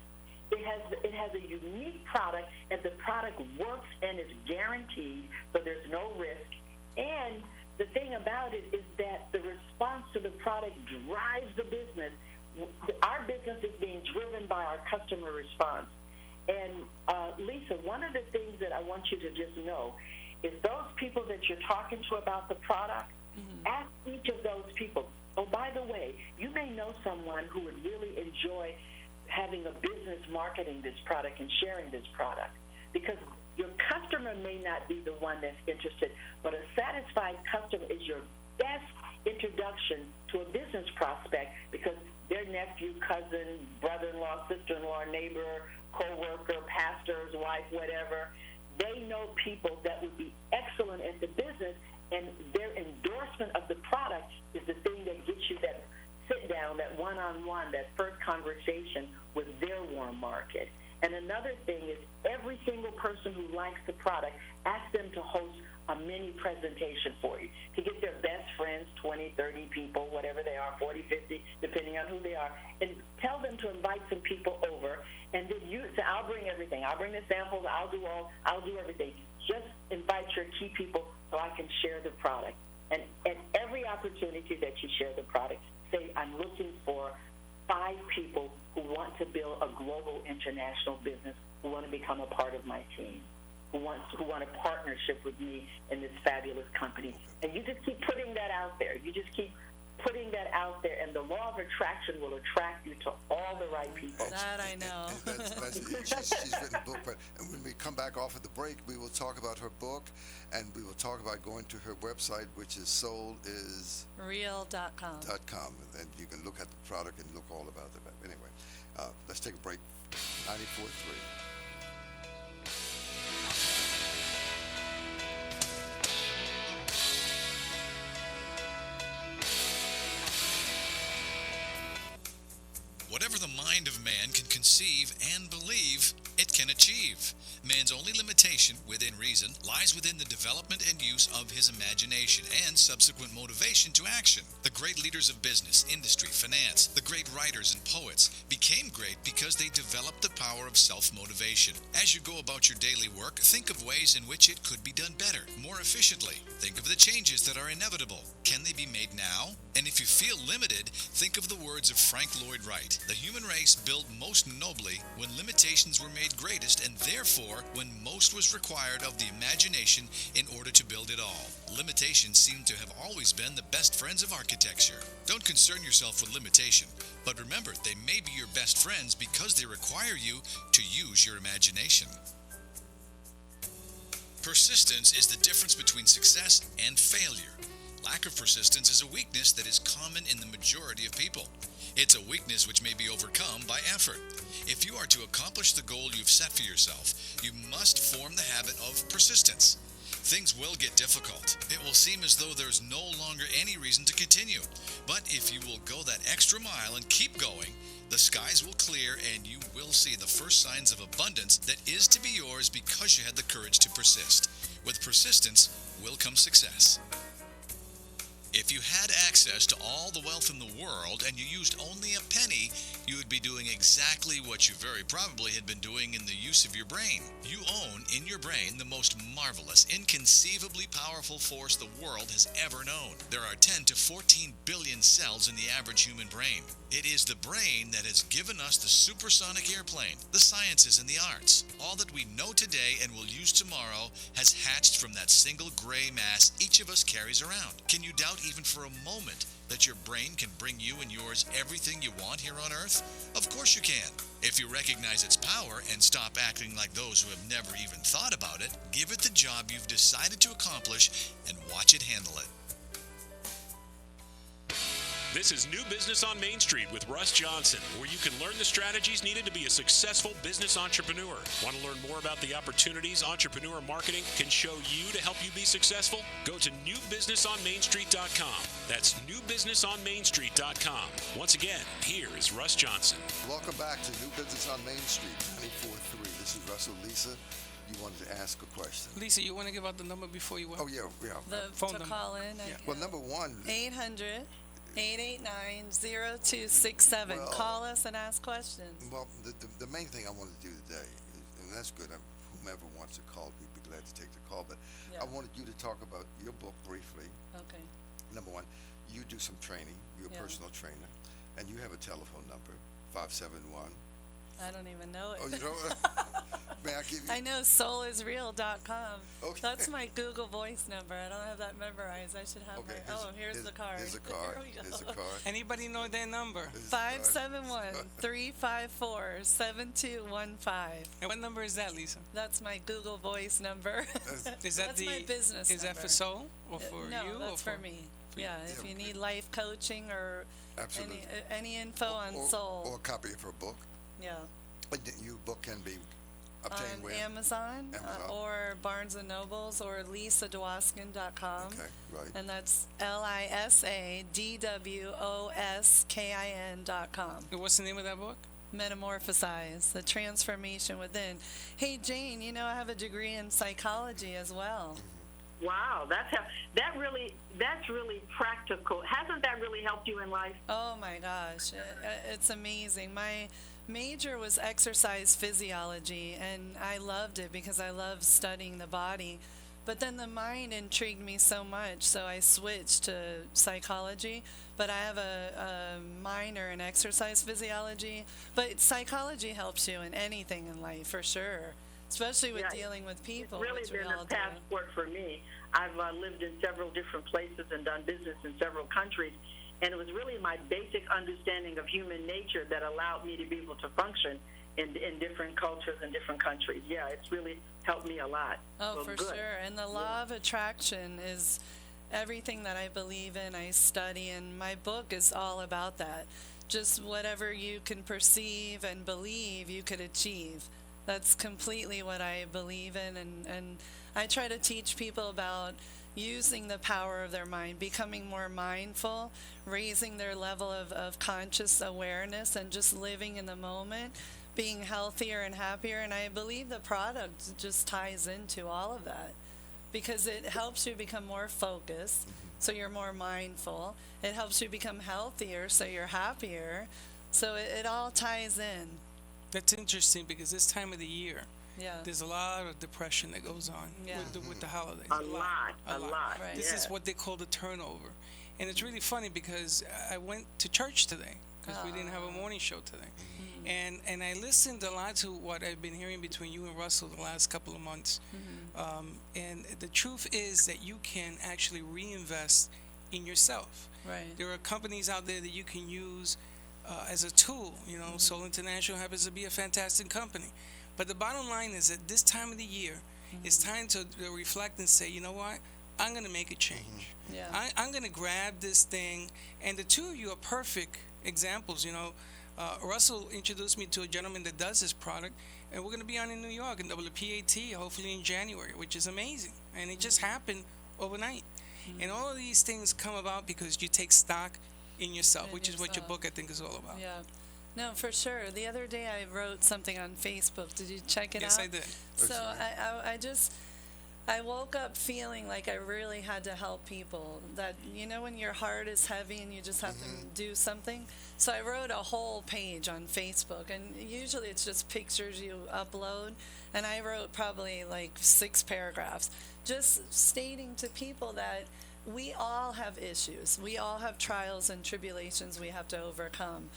It has a unique product, and the product works and is guaranteed, so there's no risk. And the thing about it is that the response to the product drives the business. Our business is being driven by our customer response. And Lisa, one of the things that I want you to just know is those people that you're talking to about the product, ask each of those people, oh, by the way, you may know someone who would really enjoy having a business marketing this product and sharing this product, because your customer may not be the one that's interested, but a satisfied customer is your best introduction to a business prospect, because their nephew, cousin, brother-in-law, sister-in-law, neighbor, co-worker, pastor's wife, whatever, they know people that would be excellent at the business, and their endorsement of the product is the thing that gets you that sit-down, that one-on-one, that first conversation with their warm market. And another thing is every single person who likes the product, ask them to host a mini presentation for you, to get their best friends, 20, 30 people, whatever they are, 40, 50, depending on who they are, and tell them to invite some people over, and then you say, I'll bring everything. I'll bring the samples. I'll do everything. Just invite your key people so I can share the product. And at every opportunity that you share the product, say, I'm looking for 5 people who want to build a global international business, who want to become a part of my team, who want a partnership with me in this fabulous company. And you just keep putting that out there. You just keep putting that out there, and the law of attraction will attract you to all the right people. That I know. She's written a book, and when we come back off of the break, we will talk about her book, and we will talk about going to her website, which is soulisreal.com. And you can look at the product and look all about it. But anyway, let's take a break. 94.3. Whatever the mind of man can conceive and believe, it can achieve. Man's only limitation, within reason, lies within the development and use of his imagination and subsequent motivation to action. The great leaders of business, industry, finance, the great writers and poets became great because they developed the power of self-motivation. As you go about your daily work, think of ways in which it could be done better, more efficiently. Think of the changes that are inevitable. Can they be made now? And if you feel limited, think of the words of Frank Lloyd Wright. The human race built most nobly when limitations were made greatest, and therefore when most was required of the imagination in order to build it all. Limitations seem to have always been the best friends of architecture. Don't concern yourself with limitation, but remember they may be your best friends because they require you to use your imagination. Persistence is the difference between success and failure. Lack of persistence is a weakness that is common in the majority of people. It's a weakness which may be overcome by effort. If you are to accomplish the goal you've set for yourself, you must form the habit of persistence. Things will get difficult. It will seem as though there's no longer any reason to continue. But if you will go that extra mile and keep going, the skies will clear and you will see the first signs of abundance that is to be yours because you had the courage to persist. With persistence will come success. If you had access to all the wealth in the world and you used only a penny, you would be doing exactly what you very probably had been doing in the use of your brain. You own in your brain the most marvelous, inconceivably powerful force the world has ever known. There are 10 to 14 billion cells in the average human brain. It is the brain that has given us the supersonic airplane, the sciences and the arts. All that we know today and will use tomorrow has hatched from that single gray mass each of us carries around. Can you doubt even for a moment that your brain can bring you and yours everything you want here on Earth? Of course you can. If you recognize its power and stop acting like those who have never even thought about it, give it the job you've decided to accomplish and watch it handle it. This is New Business on Main Street with Russ Johnson, where you can learn the strategies needed to be a successful business entrepreneur. Want to learn more about the opportunities entrepreneur marketing can show you to help you be successful? Go to newbusinessonmainstreet.com. That's newbusinessonmainstreet.com. Once again, here is Russ Johnson. Welcome back to New Business on Main Street, 94.3. This is Russell. Lisa, you wanted to ask a question. Lisa, you want to give out the number before you Oh, yeah. The Phone to number. call in. Yeah. Well, number one, 800-889-0267. Well- Call us and ask questions. well, the main thing I want to do today, and that's good, whomever wants to call, we'd be glad to take the call, but Yeah. I wanted you to talk about your book briefly. Okay. Number one, you do some training. You're a Yeah. personal trainer, and you have a telephone number, 571. I don't even know it. Oh, you know? May I give you? I know soulisreal.com. Okay. That's my Google Voice number. I don't have that memorized. I should have Okay. here's the card. Here's the card. Here we go. Here's the card. Anybody know their number? Here's the card. 571-354-7215. And what number is that, Lisa? That's my Google Voice number. Is that That's my business Is that number. for Soul or for No, you? that's or for me. Yeah, if Yeah, you okay. need life coaching or Absolutely. any info on or soul. a copy of her book. Yeah. But your book can be obtained On where? Amazon, Amazon. or Barnes and Nobles or lisadwaskin.com. Okay, right. And that's LISADWOSKIN.com. And what's the name of that book? Metamorphosize, the transformation within. Hey, Jane, you know I have a degree in psychology as well. Wow, that's really practical. Hasn't that really helped you in life? Oh my gosh, it's amazing. My major was exercise physiology, and I loved it because I love studying the body. But then the mind intrigued me so much, so I switched to psychology. But I have a minor in exercise physiology. But psychology helps you in anything in life, for sure, especially with Yeah, dealing with people, It's really which we been all a do. passport for me. I've lived in several different places and done business in several countries, And it was really my basic understanding of human nature that allowed me to be able to function in different cultures and different countries. Yeah, it's really helped me a lot. Oh, So for good. sure. And the law of attraction is everything that I believe in, I study, and my book is all about that. Just whatever you can perceive and believe, you could achieve. That's completely what I believe in, and I try to teach people about using the power of their mind, becoming more mindful, raising their level of conscious awareness, and just living in the moment, being healthier and happier. And I believe the product just ties into all of that, because it helps you become more focused, so you're more mindful. It helps you become healthier, so you're happier. So it all ties in. That's interesting because this time of the year, Yeah. there's a lot of depression that goes on Yeah. with the holidays. A lot. Right. This is Yeah. what they call the turnover. And it's really funny because I went to church today because we didn't have a morning show today. And I listened a lot to what I've been hearing between you and Russell the last couple of months. And the truth is that you can actually reinvest in yourself. Right. There are companies out there that you can use as a tool. You know, Soul International happens to be a fantastic company. But the bottom line is that this time of the year, it's time to reflect and say, you know what? I'm going to make a change. Yeah. I'm going to grab this thing. And the two of you are perfect examples. You know, Russell introduced me to a gentleman that does this product. And we're going to be on in New York in WPAT, hopefully in January, which is amazing. And it just happened overnight. And all of these things come about because you take stock in yourself, In which is what your yourself. book, I think, is all about. Yeah. No, for sure. The other day I wrote something on Facebook. Did you check it Yes, out? I did. So I woke up feeling like I really had to help people. That, you know, when your heart is heavy and you just have to do something. So I wrote a whole page on Facebook, and usually it's just pictures you upload. And I wrote probably like 6 paragraphs, just stating to people that we all have issues. We all have trials and tribulations we have to overcome.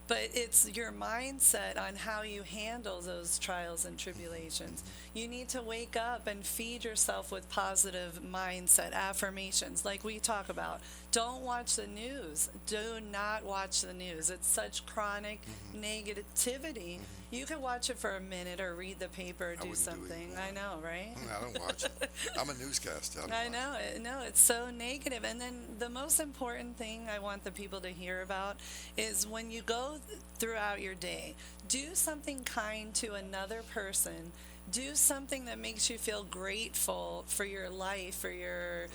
But it's your mindset on how you handle those trials and tribulations. You need to wake up and feed yourself with positive mindset, affirmations, like we talk about. Don't watch the news. Do not watch the news. It's such chronic negativity. You could watch it for a minute or read the paper or do wouldn't do it something. anymore. I know, right? I don't watch it. I'm a newscaster. I know. No, it's so negative. And then the most important thing I want the people to hear about is when you go throughout your day, do something kind to another person. Do something that makes you feel grateful for your life, for your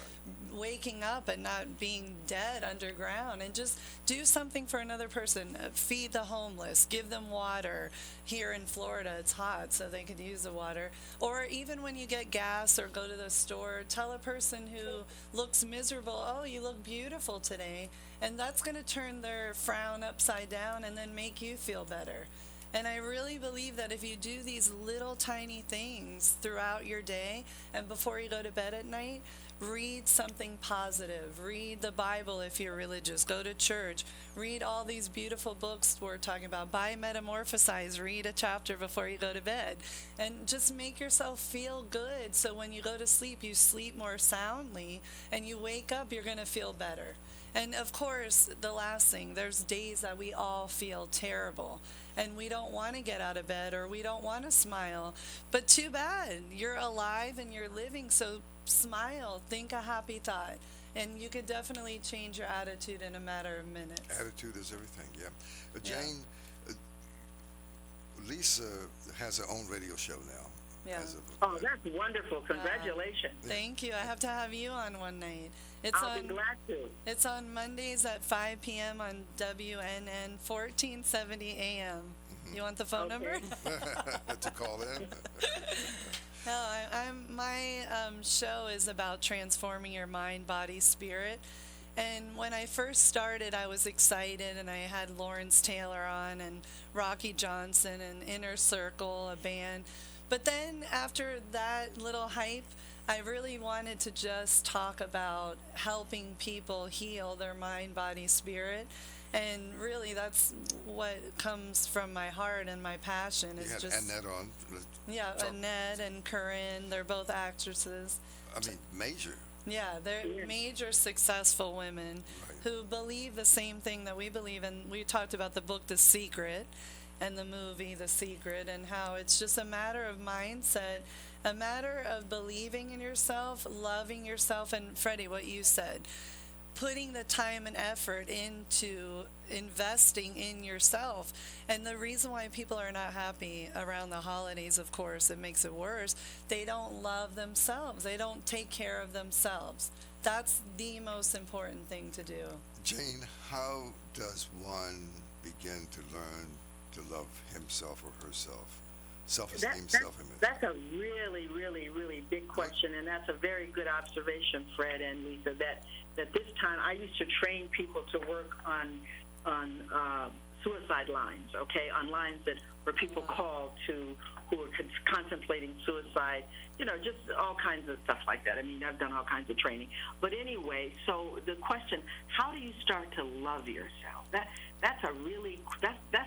waking up and not being dead underground, and just do something for another person. Feed the homeless, give them water. Here in Florida, it's hot, so they could use the water. Or even when you get gas or go to the store, tell a person who looks miserable, oh, you look beautiful today. And that's going to turn their frown upside down and then make you feel better. And I really believe that if you do these little tiny things throughout your day and before you go to bed at night, read something positive. Read the Bible if you're religious. Go to church. Read all these beautiful books we're talking about. Buy Metamorphosize. Read a chapter before you go to bed. And just make yourself feel good so when you go to sleep, you sleep more soundly. And you wake up, you're going to feel better. And of course, the last thing, there's days that we all feel terrible. And we don't want to get out of bed or we don't want to smile. But too bad. You're alive and you're living, so smile. Think a happy thought. And you could definitely change your attitude in a matter of minutes. Attitude is everything, yeah. Yeah. Jane, Lisa has her own radio show now. Yeah. Oh, that's wonderful. Congratulations. Thank you. I have to have you on one night. I'll be glad to. It's on Mondays at 5 p.m. on WNN 1470 AM. You want the phone number? To call in. No, my show is about transforming your mind, body, spirit. And when I first started, I was excited, and I had Lawrence Taylor on, and Rocky Johnson, and Inner Circle, a band. But then after that little hype, I really wanted to just talk about helping people heal their mind, body, spirit. And really, that's what comes from my heart and my passion. You Is had just Annette on. yeah, talk- Annette and Corinne. They're both actresses. I mean, major. Yeah, they're major successful women who believe the same thing that we believe. And we talked about the book The Secret and the movie The Secret, and how it's just a matter of mindset, a matter of believing in yourself, loving yourself, and Freddie, what you said, putting the time and effort into investing in yourself. And the reason why people are not happy around the holidays, of course, it makes it worse, they don't love themselves. They don't take care of themselves. That's the most important thing to do. Jane, how does one begin to learn to love himself or herself? Self-esteem, self-image. That's a really, really, really big question, and that's a very good observation, Fred and Lisa. That this time I used to train people to work on suicide lines, okay, on lines that where people call to who are contemplating suicide, just all kinds of stuff like that. I mean, I've done all kinds of training. But anyway, so the question, how do you start to love yourself? That's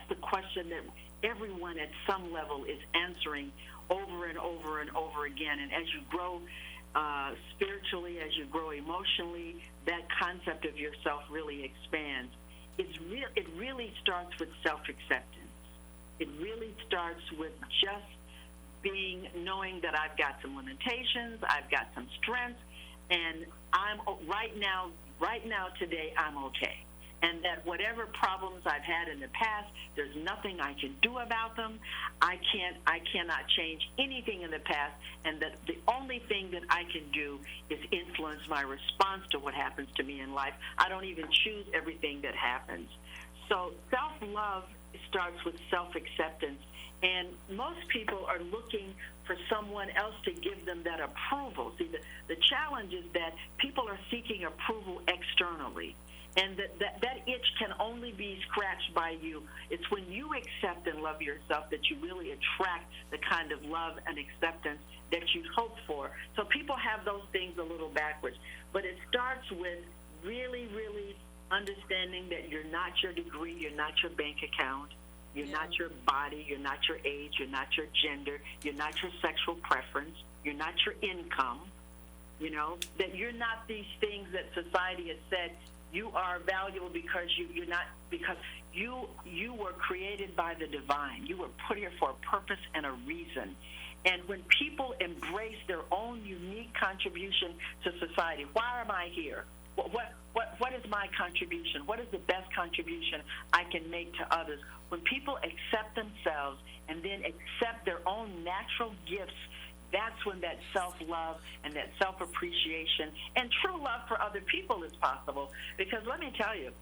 the question that everyone at some level is answering over and over and over again. And as you grow spiritually, as you grow emotionally, that concept of yourself really expands. It really starts with self-acceptance. It really starts with just knowing that I've got some limitations, I've got some strengths, and I'm right now today I'm okay. And that whatever problems I've had in the past, there's nothing I can do about them. I cannot change anything in the past, and that the only thing that I can do is influence my response to what happens to me in life. I don't even choose everything that happens. So self-love starts with self-acceptance, and most people are looking for someone else to give them that approval. See, the challenge is that people are seeking approval externally. And that itch can only be scratched by you. It's when you accept and love yourself that you really attract the kind of love and acceptance that you hope for. So people have those things a little backwards. But it starts with really, really understanding that you're not your degree, you're not your bank account, you're not your body, you're not your age, you're not your gender, you're not your sexual preference, you're not your income, that you're not these things that society has said you are valuable because you were created by the divine. You were put here for a purpose and a reason. And when people embrace their own unique contribution to society, why am I here? What is my contribution? What is the best contribution I can make to others? When people accept themselves and then accept their own natural gifts, that's when that self-love and that self-appreciation and true love for other people is possible. Because let me tell you,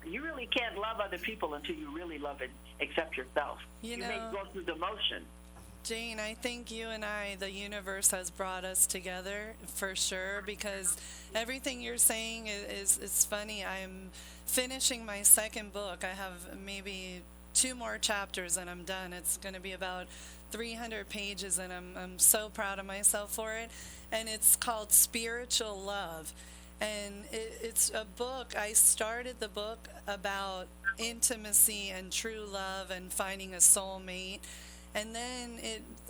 you really can't love other people until you really love and accept yourself. You may go through the motion. Jane, I think you and I, the universe has brought us together for sure, because everything you're saying is funny. I'm finishing my second book. I have maybe 2 more chapters and I'm done. It's going to be about 300 pages, and I'm so proud of myself for it. And it's called Spiritual Love. And it's a book. I started the book about intimacy and true love and finding a soulmate. And then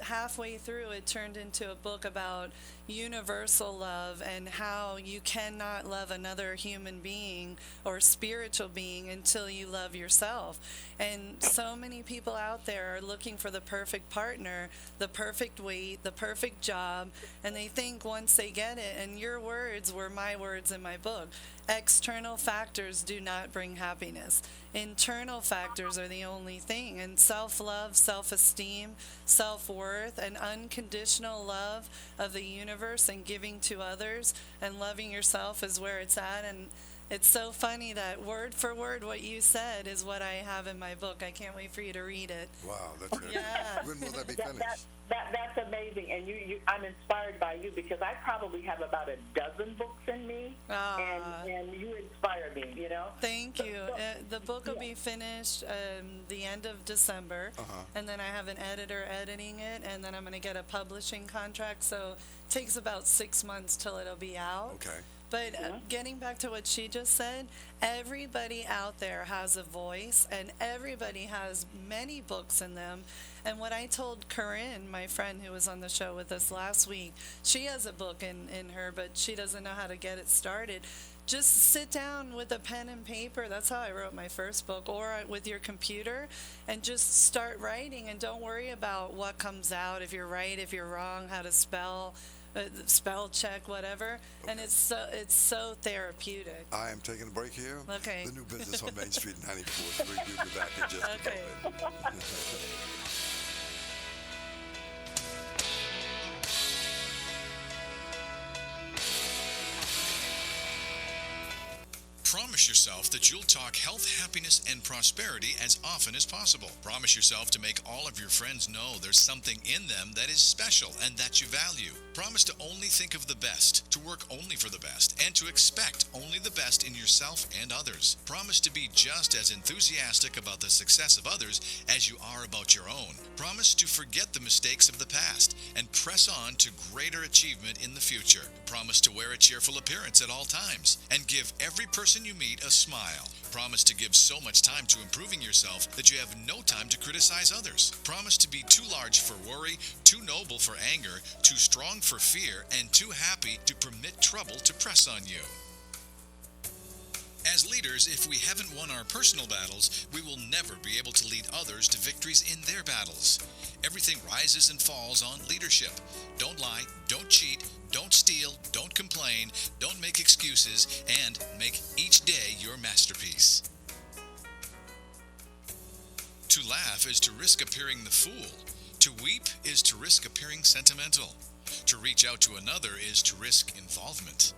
halfway through, it turned into a book about universal love and how you cannot love another human being or spiritual being until you love yourself. And so many people out there are looking for the perfect partner, the perfect weight, the perfect job, and they think once they get it, and your words were my words in my book, external factors do not bring happiness. Internal factors are the only thing. And self-love, self-esteem, self-worth, and unconditional love of the universe and giving to others and loving yourself is where it's at. And it's so funny that word for word what you said is what I have in my book. I can't wait for you to read it. Wow, that's good. Yeah. When will that be finished? That's amazing, and I'm inspired by you because I probably have about a dozen books in me, and you inspire me. Thank you. The book will be finished the end of December, and then I have an editor editing it, and then I'm going to get a publishing contract. So it takes about 6 months till it'll be out. Okay. But getting back to what she just said, everybody out there has a voice, and everybody has many books in them. And what I told Corinne, my friend who was on the show with us last week, she has a book in her, but she doesn't know how to get it started. just sit down with a pen and paper. That's how I wrote my first book, or with your computer, and just start writing, and don't worry about what comes out, if you're right, if you're wrong, how to spell check, whatever. And it's so therapeutic. I am taking a break here. Okay. The New Business on Main Street, 94.3. We'll be back in just a moment. Promise yourself that you'll talk health, happiness, and prosperity as often as possible. Promise yourself to make all of your friends know there's something in them that is special and that you value. Promise to only think of the best, to work only for the best, and to expect only the best in yourself and others. Promise to be just as enthusiastic about the success of others as you are about your own. Promise to forget the mistakes of the past and press on to greater achievement in the future. Promise to wear a cheerful appearance at all times and give every person you meet a smile. Promise to give so much time to improving yourself that you have no time to criticize others. Promise to be too large for worry, too noble for anger, too strong for fear, and too happy to permit trouble to press on you. As leaders, if we haven't won our personal battles, we will never be able to lead others to victories in their battles. Everything rises and falls on leadership. Don't lie, don't cheat, don't steal, don't complain, don't make excuses, and make each day your masterpiece. To laugh is to risk appearing the fool. To weep is to risk appearing sentimental. To reach out to another is to risk involvement.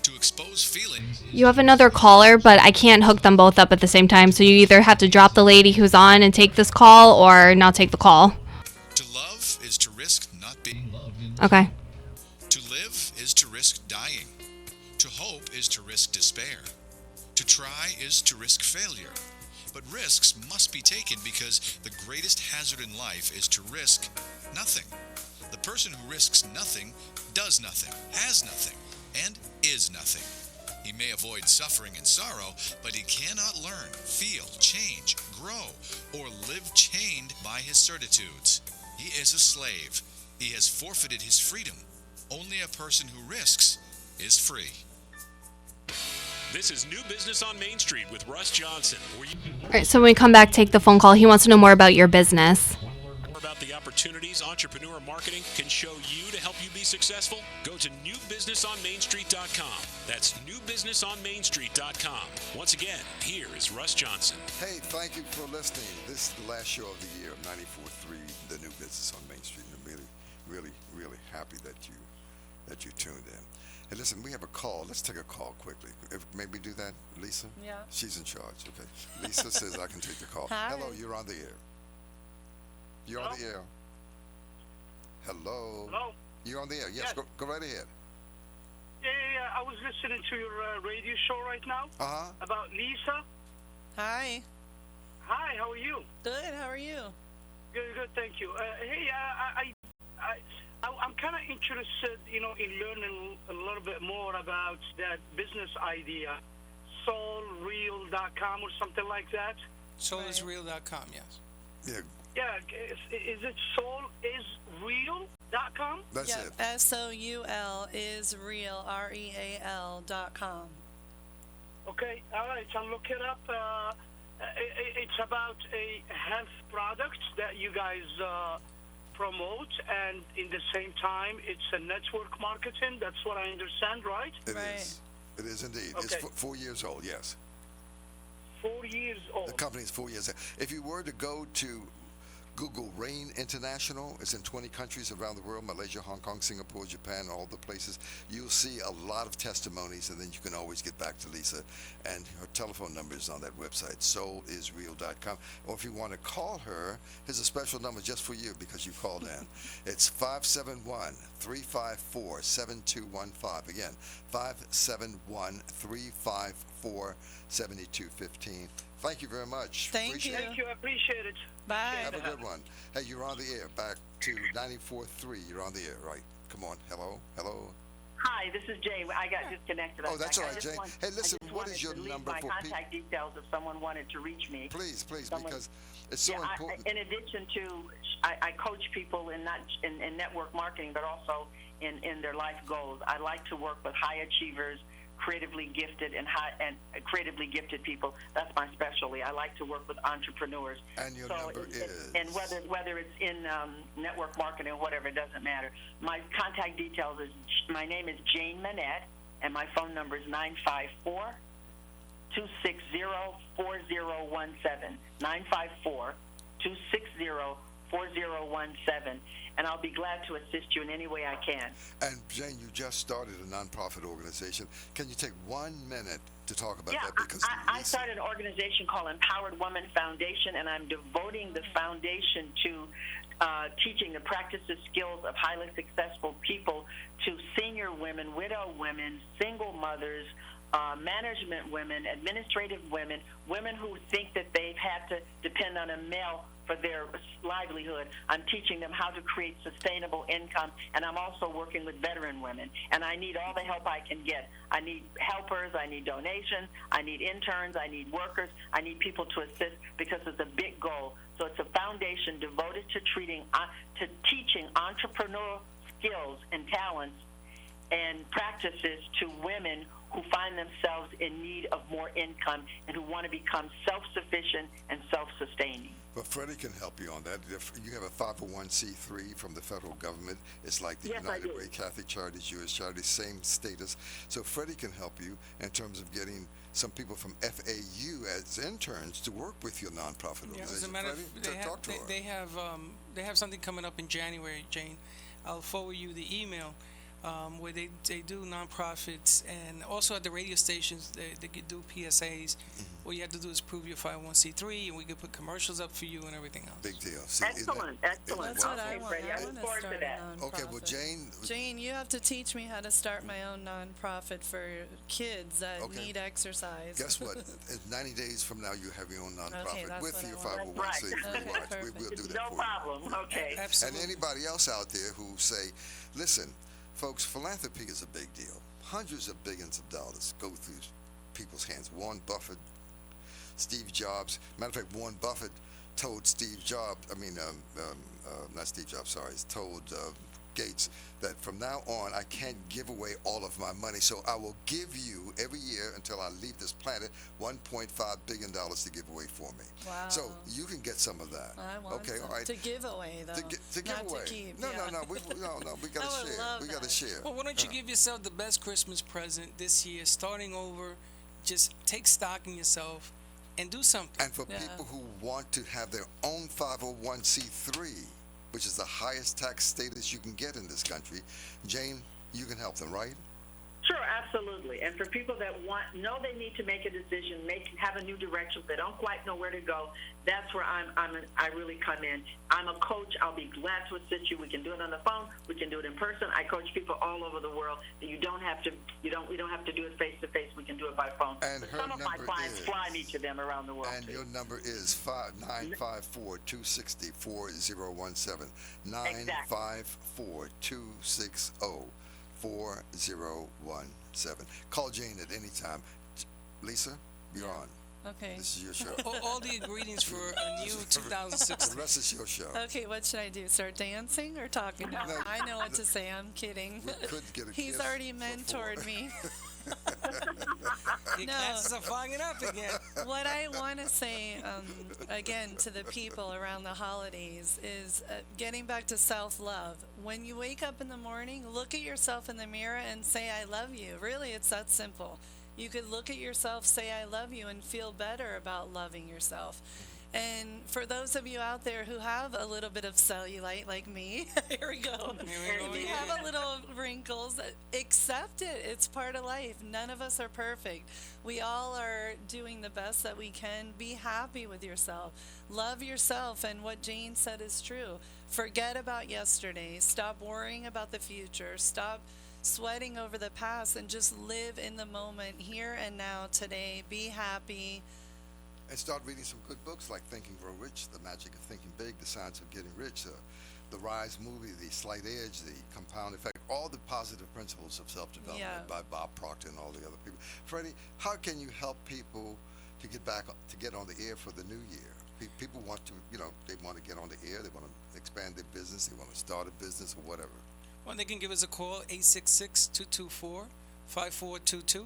To expose feelings. You have another caller, but I can't hook them both up at the same time, so you either have to drop the lady who's on and take this call or not take the call. To love is to risk not being loved. Okay. To live is to risk dying. To hope is to risk despair. To try is to risk failure. But risks must be taken because the greatest hazard in life is to risk nothing. The person who risks nothing does nothing, has nothing, and is nothing. He may avoid suffering and sorrow, but he cannot learn, feel, change, grow, or live chained by his certitudes. He is a slave. He has forfeited his freedom. Only a person who risks is free. This is New Business on Main Street with Russ Johnson, where you All right, so when we come back, take the phone call. He wants to know more about your business. learn about the opportunities entrepreneur marketing can show you to help you be successful. Go to newbusinessonmainstreet.com. That's newbusinessonmainstreet.com. Once again, here is Russ Johnson. Hey, thank you for listening. This is the last show of the year of 94.3, the New Business on Main Street. And I'm really happy that you tuned in. Hey, listen, we have a call. Let's take a call quickly. Maybe do that, Lisa? Yeah. She's in charge. Okay. Lisa says I can take the call. Hi. Hello, you're on the air. You're on the air. Hello. Hello? You're on the air. Yes, Yes. go right ahead. Yeah. I was listening to your radio show right now Uh-huh. about Lisa. Hi. Hi, how are you? Good. How are you? Good, thank you. Hey, I'm kind of interested, in learning a little bit more about that business idea, soulreal.com or something like that. Soulisreal.com, yes. Yeah, Yeah, is it soulsreal.com? that's Yep. it. SOUL is real, REAL.com. Okay, all right, I'll look it up. It's about a health product that you guys promote, and in the same time, it's a network marketing. That's what I understand, right? It is. Right. It is indeed. Okay. It's 4 years old, yes. 4 years The old. company is 4 years old. If you were to go to Google Rain International, it's in 20 countries around the world, Malaysia, Hong Kong, Singapore, Japan, all the places. You'll see a lot of testimonies, and then you can always get back to Lisa. And her telephone number is on that website, soulisreal.com. Or if you want to call her, here's a special number just for you because you called in. It's 571-354-7215. Again, 571-354-7215. Thank you very much. Thank Appreciate you. it. Thank you, I appreciate it. Bye. Have a good one. Hey, you're on the air. Back to 94.3. You're on the air, right? Come on. Hello? Hi, this is Jane. I got disconnected. Oh, that's all right, I just Jane. want- Hey, listen, I just what wanted is your to leave number my for contact details if someone wanted to reach me. Please, Someone- because it's so Yeah, important. in addition to, I coach people in not in network marketing, but also in their life goals. I like to work with high achievers, creatively gifted and creatively gifted people. That's my specialty. I like to work with entrepreneurs. And your number is? And whether it's in network marketing or whatever, it doesn't matter. My contact details is, my name is Jane Manette, and my phone number is 954 260-4017, 954-260-4017, and I'll be glad to assist you in any way I can. And Jane, you just started a nonprofit organization. Can you take 1 minute to talk about that? Because I started an organization called Empowered Woman Foundation, and I'm devoting the foundation to teaching the practices, skills of highly successful people to senior women, widow women, single mothers, management women, administrative women, women who think that they've had to depend on a male for their livelihood. I'm teaching them how to create sustainable income, and I'm also working with veteran women. And I need all the help I can get. I need helpers, I need donations, I need interns, I need workers, I need people to assist because it's a big goal. So it's a foundation devoted to teaching entrepreneurial skills and talents and practices to women who find themselves in need of more income and who want to become self-sufficient and self-sustaining. But Freddie can help you on that. If you have a 501c3 from the federal government, it's like the Yes, United Way, Catholic Charities, Jewish Charities, same status. So Freddie can help you in terms of getting some people from FAU as interns to work with your nonprofit Yeah, organization. as a matter of Freddie, they have something coming up in January, Jane. I'll forward you the email where they do nonprofits, and also at the radio stations they could do PSAs. All you have to do is prove your 501c3, and we could put commercials up for you and everything else. Big deal. See, Excellent. That's what I want. Freddie, I I look want to forward start to that. a nonprofit. Okay, well, Jane, you have to teach me how to start my own nonprofit for kids that need exercise. Guess what? In 90 days from now, you have your own nonprofit that's with what your I want. 501c3. Okay, Watch, perfect. we'll do that No for problem. Okay. you. And Absolutely. anybody else out there who say, listen, folks, philanthropy is a big deal. Hundreds of billions of dollars go through people's hands. Warren Buffett, Steve Jobs. Matter of fact, Warren Buffett told not Steve Jobs, sorry, told Gates that from now on I can't give away all of my money, so I will give you every year until I leave this planet $1.5 billion to give away for me. Wow. So you can get some of that. I want okay, some. all right. To give away, though. To give not away. To keep. No, yeah. no, we got I to would share. love We got to that. share. Well, why don't you give yourself the best Christmas present this year, starting over? Just take stock in yourself and do something. And for people who want to have their own 501c3, which is the highest tax status you can get in this country, Jane, you can help them, right? Sure, absolutely. And for people that know they need to make a decision, have a new direction, they don't quite know where to go, that's where I really come in. I'm a coach. I'll be glad to assist you. We can do it on the phone. We can do it in person. I coach people all over the world. We don't have to do it face to face. We can do it by phone. And but her some of my number clients is- fly me to them around the world. And too. your number is 954-260-4017. 954-260-4017. Call Jane at any time. Lisa, you're on. Okay. This is your show. All the ingredients for a new The 2016. rest is your show. Okay, what should I do? Start dancing or talking now? No, I know what to say. I'm kidding. We could get a He's kiss already before. mentored me. Your No. classes are fogging up again. What I want to say, again, to the people around the holidays is getting back to self-love. When you wake up in the morning, look at yourself in the mirror and say, I love you. Really, it's that simple. You could look at yourself, say, I love you, and feel better about loving yourself. And for those of you out there who have a little bit of cellulite like me, here we go. If you have a little wrinkles, accept it. It's part of life. None of us are perfect. We all are doing the best that we can. Be happy with yourself. Love yourself. And what Jane said is true. Forget about yesterday. Stop worrying about the future. Stop sweating over the past and just live in the moment, here and now, today. Be happy. And start reading some good books like Think and Grow Rich, The Magic of Thinking Big, The Science of Getting Rich, the Rise movie, The Slight Edge, The Compound Effect, all the positive principles of self-development by Bob Proctor and all the other people. Freddie, how can you help people to get on the air for the new year? People want to, they want to get on the air, they want to expand their business, they want to start a business or whatever. Well, they can give us a call, 866-224-5422.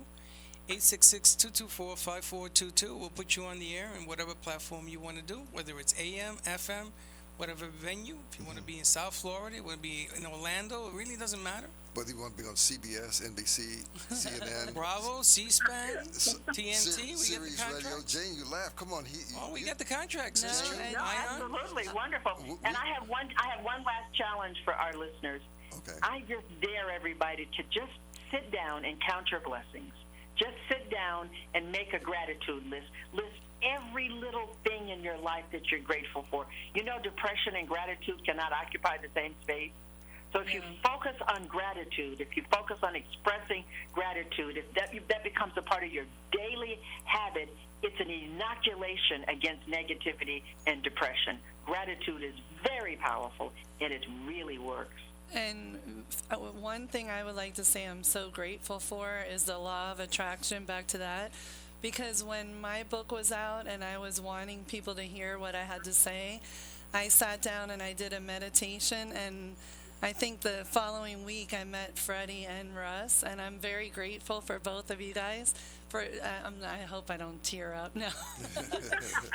866-224-5422. We'll put you on the air in whatever platform you want to do, whether it's AM, FM, whatever venue. If you want to be in South Florida, want to be in Orlando, it really doesn't matter. Whether you want to be on CBS, NBC, CNN, Bravo, C-SPAN, TNT, we get Sirius the Radio. contracts. Jane, you laugh. Come on, We get the contracts. No, It's true. and- No, Ion. absolutely wonderful. And I have one last challenge for our listeners. Okay. I just dare everybody to just sit down and count your blessings. Just sit down and make a gratitude list. List every little thing in your life that you're grateful for. You know, depression and gratitude cannot occupy the same space. So if you focus on gratitude, if you focus on expressing gratitude, if that becomes a part of your daily habit, it's an inoculation against negativity and depression. Gratitude is very powerful, and it really works. And one thing I would like to say I'm so grateful for is the law of attraction, back to that. Because when my book was out and I was wanting people to hear what I had to say, I sat down and I did a meditation, and I think the following week I met Freddie and Russ, and I'm very grateful for both of you guys. I hope I don't tear up now.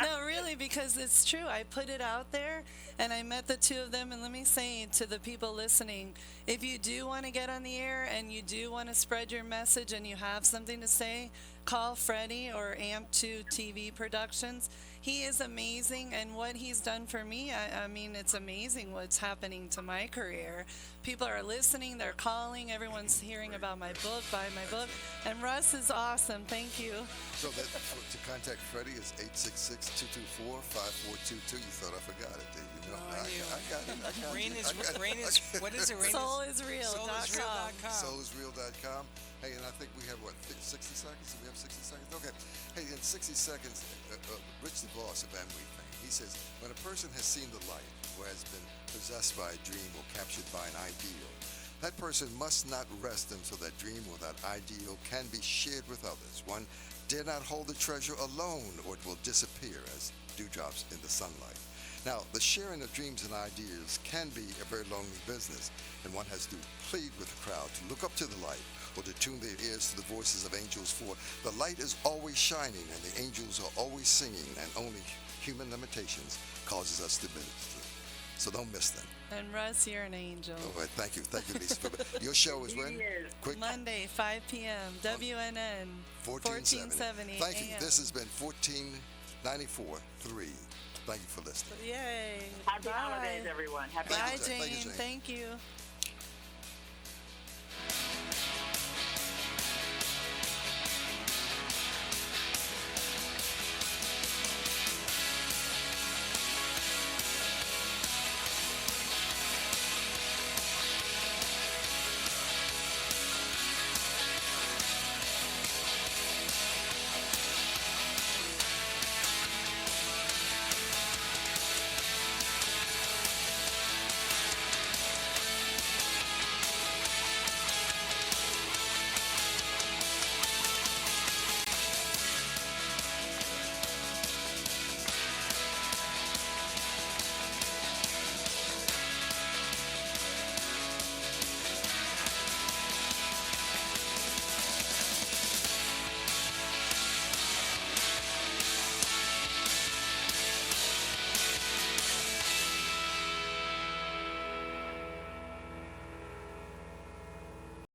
No, really, because it's true. I put it out there, and I met the two of them. And let me say to the people listening, if you do want to get on the air and you do want to spread your message and you have something to say, call Freddie or AMP2 TV Productions. He is amazing, and what he's done for me, I mean, it's amazing what's happening to my career. People are listening, they're calling, everyone's hearing about my book, buy my book, and Russ is awesome. Thank you. So to contact Freddie is 866-224-5422. You thought I forgot it, did you? No, I got it. Rain is, what is it? Soulisreal.com. Soulisreal.com. Hey, and I think we have, 60 seconds? Do we have 60 seconds? Okay. Hey, in 60 seconds, Rich DeVos of Amway fame, he says, when a person has seen the light or has been possessed by a dream or captured by an ideal, that person must not rest until that dream or that ideal can be shared with others. One dare not hold the treasure alone, or it will disappear as dewdrops in the sunlight. Now, the sharing of dreams and ideas can be a very lonely business, and one has to plead with the crowd to look up to the light or to tune their ears to the voices of angels, for the light is always shining and the angels are always singing, and only human limitations causes us to miss them. So don't miss them. And Russ, you're an angel. All right, thank you, Lisa. Your show is when? Quick. Monday, 5 p.m., WNN, 1470 Thank you. AM. This has been 1494.3. Thank you for listening. Yay. Happy Bye. holidays, everyone. Happy Bye, holidays. Jane. Jane. Thank you, Jane. Thank you.